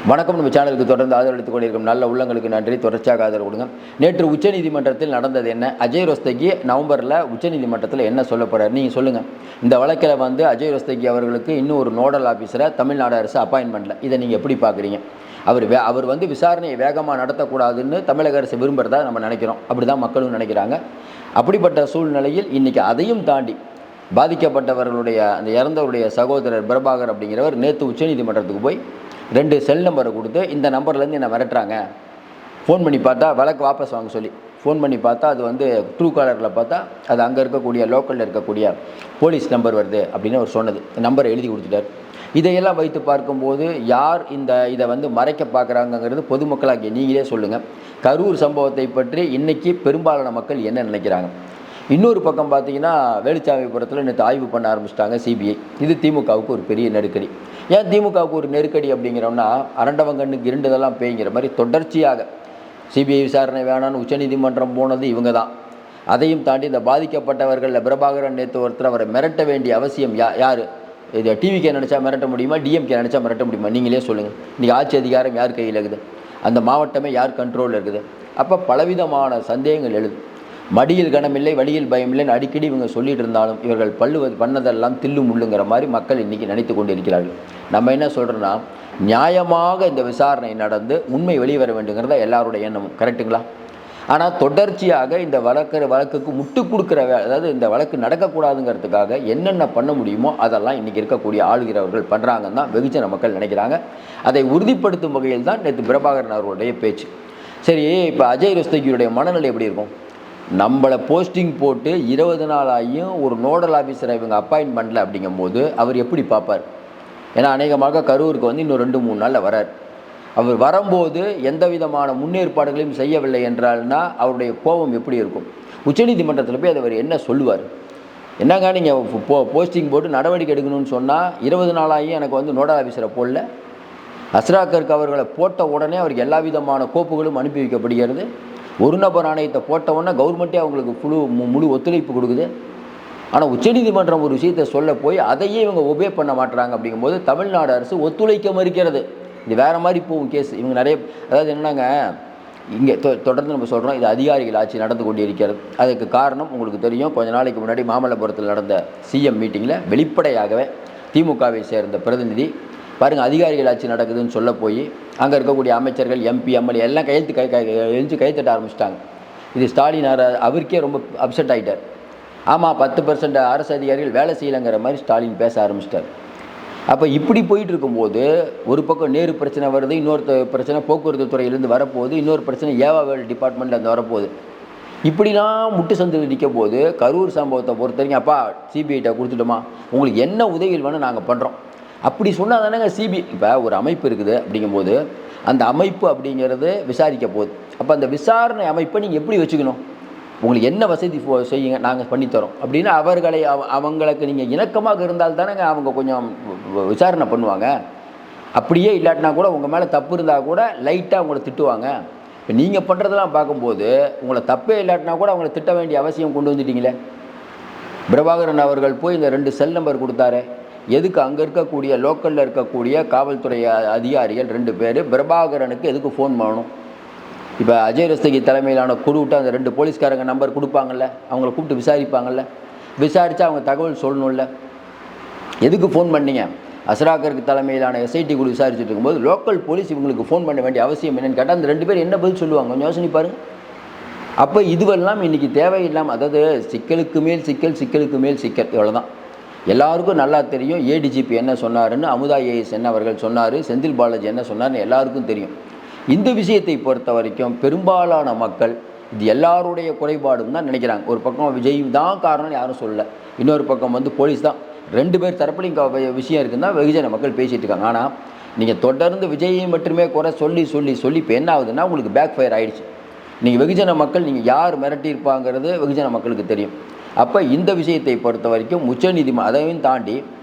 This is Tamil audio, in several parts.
வணக்கம். நம்ம சேனலுக்கு தொடர்ந்து ஆதரவளித்துக் கொண்டிருக்கும் நல்ல உள்ளங்களுக்கு நன்றி. தொடர்ச்சியாக ஆதரவு கொடுங்க. நேற்று உச்சநீதிமன்றத்தில் நடந்தது என்ன? அஜய் ரோஸ்தகி நவம்பரில் உச்சநீதிமன்றத்தில் என்ன சொல்ல போகிறார் நீங்கள் சொல்லுங்கள். இந்த வழக்கில் அஜய் ரோஸ்தகி அவர்களுக்கு இன்னும் ஒரு நோடல் ஆஃபீஸரை தமிழ்நாடு அரசு அப்பாயின்ட் பண்ணல. இதை நீங்கள் எப்படி பார்க்குறீங்க? அவர் விசாரணையை வேகமாக நடத்தக்கூடாதுன்னு தமிழக அரசு விரும்புகிறதா நம்ம நினைக்கிறோம். அப்படி தான் மக்களும் நினைக்கிறாங்க. அப்படிப்பட்ட சூழ்நிலையில் இன்றைக்கி அதையும் தாண்டி பாதிக்கப்பட்டவர்களுடைய அந்த இறந்தவருடைய சகோதரர் பிரபாகர் அப்படிங்கிறவர் நேற்று உச்சநீதிமன்றத்துக்கு போய் 2 செல் நம்பரை கொடுத்து இந்த நம்பர்லேருந்து என்னை மிரட்டுறாங்க, ஃபோன் பண்ணி பார்த்தா வழக்கு வாபஸ் வாங்க சொல்லி ஃபோன் பண்ணி பார்த்தா அது ட்ரூ காலரில் பார்த்தா அது அங்கே இருக்கக்கூடிய லோக்கலில் இருக்கக்கூடிய போலீஸ் நம்பர் வருது அப்படின்னு அவர் சொன்னது. நம்பரை எழுதி கொடுத்துட்டார். இதையெல்லாம் வைத்து பார்க்கும்போது யார் இதை மறைக்க பார்க்குறாங்கங்கிறது பொதுமக்களாகிய நீங்களே சொல்லுங்கள். கரூர் சம்பவத்தை பற்றி இன்றைக்கி பெரும்பாலான மக்கள் என்ன நினைக்கிறாங்க? இன்னொரு பக்கம் பார்த்தீங்கன்னா வேலுச்சாமிபுரத்தில் நேற்று ஆய்வு பண்ண ஆரம்பிச்சிட்டாங்க சிபிஐ. இது திமுகவுக்கு ஒரு பெரிய நெருக்கடி. ஏன் திமுகவுக்கு ஒரு நெருக்கடி அப்படிங்கிறோம்னா, அரண்டவங்கண்ணுக்கு இருண்டதெல்லாம் பேய்ங்கிற மாதிரி தொடர்ச்சியாக சிபிஐ விசாரணை வேணான்னு உச்சநீதிமன்றம் போனது இவங்க தான். அதையும் தாண்டி இந்த பாதிக்கப்பட்டவர்களில் பிரபாகரன் நேற்று ஒருத்தர் அவரை மிரட்ட வேண்டிய அவசியம் யார்? இது டிவிக்கே நினச்சா மிரட்ட முடியுமா? டிஎம்கே நினச்சா மிரட்ட முடியுமா? நீங்களே சொல்லுங்கள். இன்றைக்கி ஆட்சி அதிகாரம் யார் கையில் இருக்குது? அந்த மாவட்டமே யார் கண்ட்ரோலில் இருக்குது? அப்போ பலவிதமான சந்தேகங்கள் எழுது. மடியில் கனமில்லை, வழியில் பயமில்லைன்னு அடிக்கடி இவங்க சொல்லிட்டு இருந்தாலும் இவர்கள் பண்ணதெல்லாம் தில்லு முள்ளுங்கிற மாதிரி மக்கள் இன்றைக்கி நினைத்து கொண்டு இருக்கிறார்கள். நம்ம என்ன சொல்கிறோன்னா, நியாயமாக இந்த விசாரணை நடந்து உண்மை வெளிவர வேண்டுங்கிறத எல்லாருடைய எண்ணமும். கரெக்டுங்களா? ஆனால் தொடர்ச்சியாக இந்த வழக்குக்கு முட்டு கொடுக்குற அதாவது இந்த வழக்கு நடக்கக்கூடாதுங்கிறதுக்காக என்னென்ன பண்ண முடியுமோ அதெல்லாம் இன்றைக்கி இருக்கக்கூடிய ஆளுகிறவர்கள் பண்ணுறாங்கன்னு தான் வெகுஜன மக்கள் நினைக்கிறாங்க. அதை உறுதிப்படுத்தும் வகையில் தான் நேற்று பிரபாகரன் அவர்களுடைய பேச்சு. சரி, இப்போ அஜய் ரோஸ்தகியுடைய மனநிலை எப்படி இருக்கும்? நம்மளை போஸ்டிங் போட்டு 20 நாள் ஆகியும் ஒரு நோடல் ஆஃபீஸரை இவங்க அப்பாயின்ட் பண்ணல அப்படிங்கும்போது அவர் எப்படி பார்ப்பார்? ஏன்னா அநேகமாக கரூருக்கு இன்னும் 2-3 நாளில் வரார். அவர் வரும்போது எந்த விதமான முன்னேற்பாடுகளையும் செய்யவில்லை என்றால்னா அவருடைய கோபம் எப்படி இருக்கும்? உச்சநீதிமன்றத்தில் போய் அவர் என்ன சொல்லுவார்? என்னங்க நீங்கள் போஸ்டிங் போட்டு நடவடிக்கை எடுக்கணும்னு சொன்னால் 20 நாளாகியும் எனக்கு நோடல் ஆஃபீஸரை போடல. அஸ்ராக்கருக்கு அவர்களை போட்ட உடனே அவருக்கு எல்லா விதமான கோப்புகளும் அனுப்பி வைக்கப்படுகிறது. ஒரு நபர் ஆணையத்தை போட்டவுடனே கவர்மெண்ட்டே அவங்களுக்கு முழு ஒத்துழைப்பு கொடுக்குது. ஆனால் உச்சநீதிமன்றம் ஒரு விஷயத்தை சொல்ல போய் அதையே இவங்க ஒபே பண்ண மாட்டுறாங்க. அப்படிங்கும்போது தமிழ்நாடு அரசு ஒத்துழைக்க மறுக்கிறது. இது வேறு மாதிரி போகும் கேஸ். இவங்க நிறைய என்னன்னாங்க, இங்கே தொடர்ந்து நம்ம சொல்கிறோம், இது அதிகாரிகள் ஆட்சி நடந்து கொண்டு இருக்கிறது. அதுக்கு காரணம் உங்களுக்கு தெரியும். கொஞ்ச நாளைக்கு முன்னாடி மாமல்லபுரத்தில் நடந்த சிஎம் மீட்டிங்கில் வெளிப்படையாகவே திமுகவை சேர்ந்த பிரதிநிதி பாருங்கள், அதிகாரிகள் ஆட்சி நடக்குதுன்னு சொல்ல போய் அங்கே இருக்கக்கூடிய அமைச்சர்கள், எம்பி, எம்எல்ஏ எல்லாம் கைத்தட்ட ஆரம்பிச்சிட்டாங்க. இது ஸ்டாலின் அவருக்கே ரொம்ப அப்செட் ஆகிட்டார். ஆமாம், 10% அரசு அதிகாரிகள் வேலை செய்யலைங்கிற மாதிரி ஸ்டாலின் பேச ஆரம்பிச்சிட்டார். அப்போ இப்படி போயிட்டு இருக்கும்போது ஒரு பக்கம் நேரு பிரச்சனை வருது, இன்னொரு பிரச்சனை போக்குவரத்து துறையிலேருந்து வரப்போகுது, இன்னொரு பிரச்சனை ஏவாவேல் டிபார்ட்மெண்ட்லேருந்து வரப்போகுது. இப்படிலாம் முட்டு சந்தில் நிற்கும் போது கரூர் சம்பவத்தை பொறுத்த வரைக்கும், அப்பா சிபிஐட்ட கொடுத்துட்டோமா, உங்களுக்கு என்ன உதவிகள் வேணும் நாங்கள் பண்ணுறோம் அப்படி சொன்னால் தானேங்க சிபிஐ. இப்போ ஒரு அமைப்பு இருக்குது அப்படிங்கும்போது அந்த அமைப்பு அப்படிங்கிறது விசாரிக்க போகுது. அப்போ அந்த விசாரணை அமைப்பை நீங்கள் எப்படி வச்சுக்கணும்? உங்களுக்கு என்ன வசதி செய்யுங்க, நாங்கள் பண்ணித்தரோம் அப்படின்னு அவங்களுக்கு நீங்கள் இணக்கமாக இருந்தால் தானேங்க அவங்க கொஞ்சம் விசாரணை பண்ணுவாங்க. அப்படியே இல்லாட்டினா கூட உங்கள் மேலே தப்பு இருந்தால் கூட லைட்டாக அவங்கள திட்டுவாங்க. இப்போ நீங்கள் பண்ணுறதெல்லாம் பார்க்கும்போது உங்களை தப்பே இல்லாட்டினா கூட அவங்கள திட்ட வேண்டிய அவசியம் கொண்டு வந்துட்டீங்களே. பிரபாகரன் அவர்கள் போய் இந்த 2 செல் நம்பர் கொடுத்தாரு. எதுக்கு? அங்கே இருக்கக்கூடிய லோக்கலில் இருக்கக்கூடிய காவல்துறை அதிகாரிகள் 2 பேர் பிரபாகரனுக்கு எதுக்கு ஃபோன் பண்ணணும்? இப்போ அஜய் ரோஸ்தகி தலைமையிலான குழுவிட்டு அந்த 2 போலீஸ்காரங்க நம்பர் கொடுப்பாங்கள்ல, அவங்கள கூப்பிட்டு விசாரிப்பாங்கள்ல, விசாரித்தா அவங்க தகவல் சொல்லணும்ல. எதுக்கு ஃபோன் பண்ணீங்க? அஸ்ராக்கருக்கு தலைமையிலான எஸ்ஐடி குழு விசாரிச்சுட்டு இருக்கும்போது லோக்கல் போலீஸ் இவங்களுக்கு ஃபோன் பண்ண வேண்டிய அவசியம் என்னென்னு கேட்டால் அந்த 2 பேர் என்ன பதில் சொல்லுவாங்க? கொஞ்சம் யோசனை பாருங்கள். அப்போ இதுவெல்லாம் இன்றைக்கி தேவையில்லாமல், அதாவது சிக்கலுக்கு மேல் சிக்கல், சிக்கலுக்கு மேல் சிக்கல், இவ்வளோதான். எல்லாருக்கும் நல்லா தெரியும் ஏடிஜிபி என்ன சொன்னாருன்னு, அமுதா ஏஎஸ் என்ன அவர்கள் சொன்னார், செந்தில் பாலாஜி என்ன சொன்னார்னு எல்லாருக்கும் தெரியும். இந்த விஷயத்தை பொறுத்த வரைக்கும் பெரும்பாலான மக்கள் இது எல்லாருடைய குறைபாடும் தான் நினைக்கிறாங்க. ஒரு பக்கம் விஜய் தான் காரணம்னு யாரும் சொல்லலை, இன்னொரு பக்கம் போலீஸ் தான். 2 பேர் தரப்புலையும் விஷயம் இருக்குன்னா வெகுஜன மக்கள் பேசிகிட்டு இருக்காங்க. ஆனால் நீங்கள் தொடர்ந்து விஜயை மட்டுமே குறை சொல்லி சொல்லி சொல்லி இப்போ என்ன ஆகுதுன்னா உங்களுக்கு பேக் ஃபயர் ஆகிடுச்சு. நீங்கள் வெகுஜன மக்கள் நீங்கள் யார் மிரட்டியிருப்பாங்கிறது வெகுஜன மக்களுக்கு தெரியும். அப்போ இந்த விஷயத்தை பொறுத்த வரைக்கும் அதையும் தாண்டி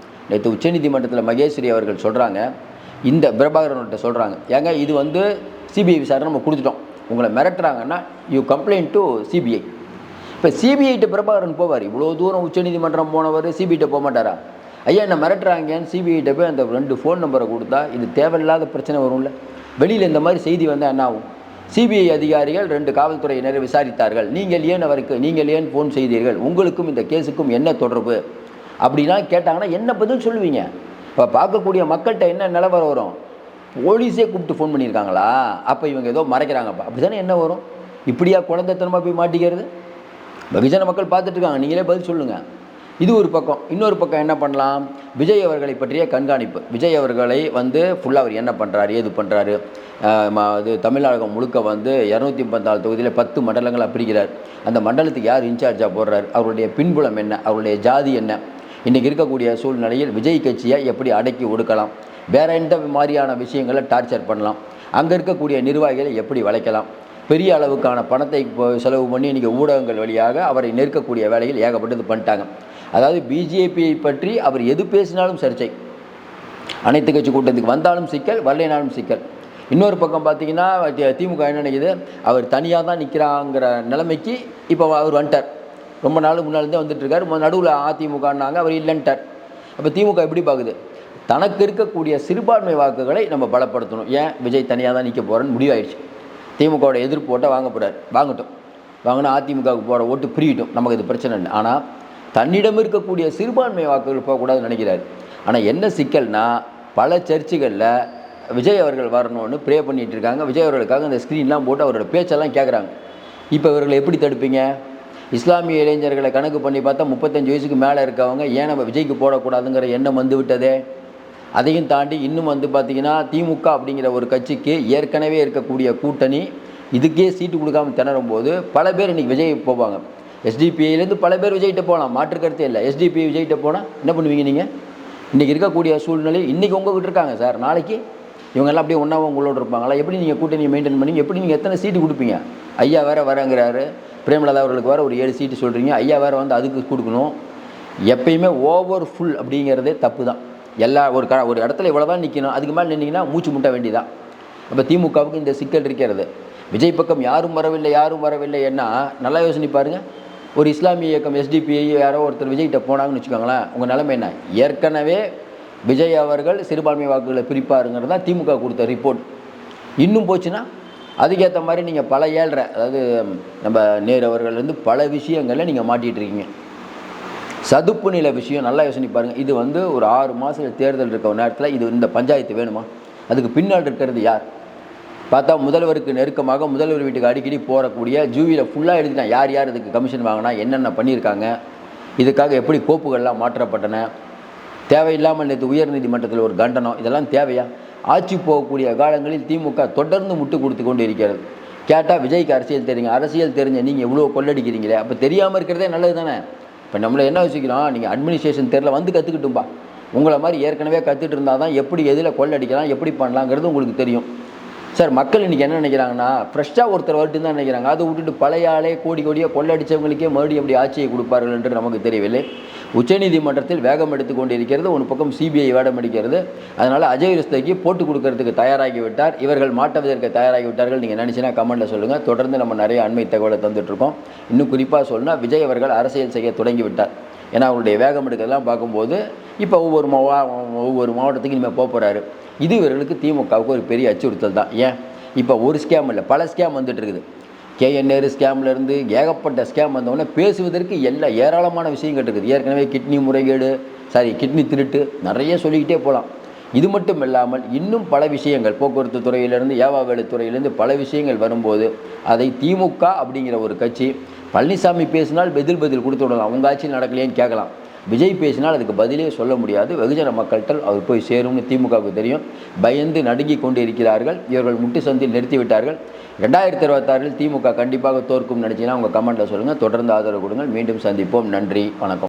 நேற்று உச்சநீதிமன்றத்தில் மகேஸ்வரி அவர்கள் சொல்கிறாங்க, இந்த பிரபாகரன்கிட்ட சொல்கிறாங்க, ஏங்க இது சிபிஐ விசாரணை நம்ம கொடுத்துட்டோம், உங்களை மிரட்டுறாங்கன்னா யூ கம்ப்ளைண்ட் டு சிபிஐ. இப்போ சிபிஐட்ட பிரபாகரன் போவார். இவ்வளோ தூரம் உச்சநீதிமன்றம் போனவர் சிபிஐட்ட போக மாட்டாரா? ஐயா என்ன மிரட்டுறாங்கன்னு சிபிஐட்ட போய் அந்த 2 ஃபோன் நம்பரை கொடுத்தா இது தேவையில்லாத பிரச்சனை வரும்ல. வெளியில் இந்த மாதிரி செய்தி வந்தால் என்ன ஆகும்? சிபிஐ அதிகாரிகள் 2 காவல்துறையினரை விசாரித்தார்கள். நீங்கள் ஏன் ஃபோன் செய்தீர்கள், உங்களுக்கும் இந்த கேஸுக்கும் என்ன தொடர்பு அப்படிலாம் கேட்டாங்கன்னா என்ன பதில் சொல்லுவீங்க? இப்போ பார்க்கக்கூடிய மக்கள்கிட்ட என்ன நிலவரம் வரும்? போலீஸே கூப்பிட்டு ஃபோன் பண்ணியிருக்காங்களா, அப்போ இவங்க ஏதோ மறைக்கிறாங்கப்பா, அப்படி தானே என்ன வரும்? இப்படியா குழந்தைத்தனமாக போய் மாட்டிக்கிறது? வெகுஜன மக்கள் பார்த்துட்டு இருக்காங்க, நீங்களே பதில் சொல்லுங்கள். இது ஒரு பக்கம். இன்னொரு பக்கம் என்ன பண்ணலாம்? விஜய் அவர்களை பற்றிய கண்காணிப்பு. விஜய் அவர்களை ஃபுல்லாக அவர் என்ன பண்ணுறாரு, ஏது பண்ணுறாரு, இது தமிழகம் முழுக்க 234 தொகுதியில் 10 மண்டலங்களாக பிரிக்கிறார். அந்த மண்டலத்துக்கு யார் இன்சார்ஜாக போடுறார், அவருடைய பின்புலம் என்ன, அவருடைய ஜாதி என்ன, இன்றைக்கி இருக்கக்கூடிய சூழ்நிலையில் விஜய் கட்சியை எப்படி அடக்கி ஒடுக்கலாம், வேறு எந்த மாதிரியான விஷயங்களை டார்ச்சர் பண்ணலாம், அங்கே இருக்கக்கூடிய நிர்வாகிகளை எப்படி வளைக்கலாம், பெரிய அளவுக்கான பணத்தை செலவு பண்ணி இன்றைக்கி ஊடகங்கள் வழியாக அவரை நெருக்கக்கூடிய வேலையில் ஏகப்பட்டது பண்ணிட்டாங்க. அதாவது பிஜேபியை பற்றி அவர் எது பேசினாலும் சர்ச்சை, அனைத்து கட்சி கூட்டத்துக்கு வந்தாலும் சிக்கல், வரலைனாலும் சிக்கல். இன்னொரு பக்கம் பார்த்திங்கன்னா திமுக என்ன நினைக்குது, அவர் தனியாக தான் நிற்கிறாங்கிற நிலைமைக்கு இப்போ அவர் வந்துட்டார். ரொம்ப நாள் முன்னாலேருந்தே வந்துட்டுருக்கார். நடுவில் அதிமுகன்னாங்க, அவர் இல்லைன்ட்டார். அப்போ திமுக எப்படி பார்க்குது, தனக்கு இருக்கக்கூடிய சிறுபான்மை வாக்குகளை நம்ம பலப்படுத்தணும். ஏன் விஜய் தனியாக தான் நிற்க போகிறேன்னு முடிவாயிடுச்சு. திமுகவோட எதிர்ப்பு ஓட்டால் வாங்கட்டும், வாங்கினா அதிமுகவுக்கு போகிற ஓட்டு பிரியிட்டும், நமக்கு இது பிரச்சனை இல்லை. ஆனால் தன்னிடம் இருக்கக்கூடிய சிறுபான்மை வாக்குகள் போகக்கூடாதுன்னு நினைக்கிறார். ஆனால் என்ன சிக்கல்னா, பல சர்ச்சுகளில் விஜய் அவர்கள் வரணும்னு ப்ரே பண்ணிகிட்டு இருக்காங்க. விஜய் அவர்களுக்காக அந்த ஸ்க்ரீன்லாம் போட்டு அவரோட பேச்செல்லாம் கேட்குறாங்க. இப்போ இவர்களை எப்படி தடுப்பீங்க? இஸ்லாமிய இளைஞர்களை கணக்கு பண்ணி பார்த்தா 35 வயசுக்கு மேலே இருக்கவங்க ஏன் நம்ம விஜய்க்கு போடக்கூடாதுங்கிற எண்ணம் விட்டதே. அதையும் தாண்டி இன்னும் பார்த்திங்கன்னா திமுக அப்படிங்கிற ஒரு கட்சிக்கு ஏற்கனவே இருக்கக்கூடிய கூட்டணி இதுக்கே சீட்டு கொடுக்காமல் திணறும் போது பல பேர் இன்றைக்கி விஜய் போவாங்க. எஸ்டிபிஐலேருந்து பல பேர் விஜய்கிட்ட போகலாம், மாற்று கருத்தே இல்லை. எஸ்டிபிஐ விஜய்கிட்ட போனால் என்ன பண்ணுவீங்க நீங்கள்? இன்றைக்கி இருக்கக்கூடிய சூழ்நிலை இன்றைக்கி உங்கள்கிட்ட இருக்காங்க சார், நாளைக்கு இவங்கெல்லாம் அப்படியே ஒன்றாவும் உங்களோட இருப்பாங்களா? எப்படி நீங்கள் கூட்டணியை மெயின்டைன் பண்ணி எப்படி நீங்கள் எத்தனை சீட்டு கொடுப்பீங்க? ஐயா வேறு வரங்கிறாரு, பிரேமலதா அவர்களுக்கு வேறு ஒரு 7 சீட்டு சொல்கிறீங்க, ஐயா வேறு அதுக்கு கொடுக்கணும். எப்பயுமே ஓவர் ஃபுல் அப்படிங்கிறதே தப்பு தான். ஒரு இடத்துல இவ்வளோ தான் நிற்கணும், அதுக்கு மேலே நின்னீங்கன்னா மூச்சு முட்ட வேண்டியதான். அப்போ திமுகவுக்கு இந்த சிக்கல் இருக்கிறது. விஜய் பக்கம் யாரும் வரவில்லை என்ன நல்லா யோசனை பாருங்கள். ஒரு இஸ்லாமிய இயக்கம் எஸ்டிபிஐ யாரோ ஒருத்தர் விஜய்கிட்ட போனாங்கன்னு வச்சுக்கோங்களேன், உங்கள் நிலைமை என்ன? ஏற்கனவே விஜய் அவர்கள் சிறுபான்மை வாக்குகளை பிரிப்பாருங்கிறது தான் திமுக கொடுத்த ரிப்போர்ட். இன்னும் போச்சுன்னா அதுக்கேற்ற மாதிரி நீங்கள் பல ஏழ்ரை, அதாவது நம்ம நேரு அவர்கள் பல விஷயங்களில் நீங்கள் மாட்டிகிட்டு இருக்கீங்க. சதுப்பு நில விஷயம் நல்லா யோசனை பாருங்கள். இது ஒரு 6 மாதம் தேர்தல் இருக்க நேரத்தில் இந்த பஞ்சாயத்து வேணுமா? அதுக்கு பின்னால் இருக்கிறது யார்? பார்த்தா முதல்வருக்கு நெருக்கமாக முதல்வர் வீட்டுக்கு அடிக்கடி போகக்கூடிய ஜூவியில் ஃபுல்லாக எழுதினா யார் இதுக்கு கமிஷன் வாங்கினா, என்னென்ன பண்ணியிருக்காங்க, இதுக்காக எப்படி கோப்புகள்லாம் மாற்றப்பட்டன, தேவையில்லாமல் நேற்று உயர்நீதிமன்றத்தில் ஒரு கண்டனம், இதெல்லாம் தேவையா? ஆட்சி போகக்கூடிய காலங்களில் திமுக தொடர்ந்து முட்டு கொடுத்து கொண்டு இருக்கிறது. கேட்டால் விஜய்க்கு அரசியல் தெரிஞ்ச நீங்கள் இவ்வளோ கொள்ளடிக்கிறீங்களே, அப்போ தெரியாமல் இருக்கிறதே நல்லது தானே. இப்போ நம்மளை என்ன யோசிக்கிறோம், நீங்கள் அட்மினிஸ்ட்ரேஷன் தெரியல கற்றுக்கிட்டும்பா, உங்களை மாதிரி ஏற்கனவே கற்றுட்டு இருந்தால் தான் எப்படி எதில் கொள்ளடிக்கலாம், எப்படி பண்ணலாங்கிறது உங்களுக்கு தெரியும். சார், மக்கள் இன்றைக்கி என்ன நினைக்கிறாங்கன்னா, ஃப்ரெஷ்ஷாக ஒருத்தர் வரட்டுன்னு தான் நினைக்கிறாங்க. அதை விட்டுட்டு பழைய ஆளே கோடியாக கொள்ளடித்தவங்களுக்கே மறுபடியும் எப்படி ஆட்சியை கொடுப்பார்கள் என்று நமக்கு தெரியவில்லை. உச்சநீதிமன்றத்தில் வேகம் எடுத்து கொண்டு இருக்கிறது, ஒரு பக்கம் சிபிஐ வேடம் அடிக்கிறது. அதனால் அஜய் ருஸ்தகிக்கு போட்டு கொடுக்கறதுக்கு தயாராகி விட்டார். இவர்கள் மாட்டுவதற்கு தயாராகி விட்டார்கள். நீங்கள் நினச்சினா கமெண்ட்டில் சொல்லுங்கள். தொடர்ந்து நம்ம நிறைய அண்மை தகவலை தந்துட்டுருக்கோம். இன்னும் குறிப்பாக சொல்லணும்னா விஜய் அவர்கள் அரசியல் செய்ய தொடங்கி விட்டார். ஏன்னா அவருடைய வேகம் எடுக்கிறதெல்லாம் பார்க்கும்போது இப்போ ஒவ்வொரு மாவட்டத்துக்கு இனிமேல் போகிறாரு. இது இவர்களுக்கு திமுகவுக்கு ஒரு பெரிய அச்சுறுத்தல் தான். ஏன் இப்போ ஒரு ஸ்கேம் இல்லை, பல ஸ்கேம் வந்துட்டு இருக்குது. கேஎன்ஆர் ஸ்கேம்லேருந்து ஏகப்பட்ட ஸ்கேம் வந்தவொடனே பேசுவதற்கு ஏராளமான விஷயங்கள் இருக்குது. ஏற்கனவே கிட்னி திருட்டு நிறைய சொல்லிக்கிட்டே போகலாம். இது மட்டும் இல்லாமல் இன்னும் பல விஷயங்கள், போக்குவரத்து துறையிலேருந்து ஏவாவேலு துறையிலேருந்து பல விஷயங்கள் வரும்போது அதை திமுக அப்படிங்கிற ஒரு கட்சி, பழனிசாமி பேசினால் பதில் கொடுத்து விடலாம், உங்கள் ஆட்சியில் நடக்கலையேன்னு கேட்கலாம். விஜய் பேசினால் அதுக்கு பதிலே சொல்ல முடியாது. வெகுஜன மக்கள்கிட்ட அவர் போய் சேரும்னு திமுகவுக்கு தெரியும். பயந்து நடுங்கி கொண்டு இருக்கிறார்கள். இவர்கள் முட்டு சந்தில் நிறுத்திவிட்டார்கள். 2026 திமுக கண்டிப்பாக தோற்கும் நினச்சிங்கன்னா உங்கள் கமெண்ட்டில் சொல்லுங்கள். தொடர்ந்து ஆதரவு கொடுங்கள். மீண்டும் சந்திப்போம். நன்றி, வணக்கம்.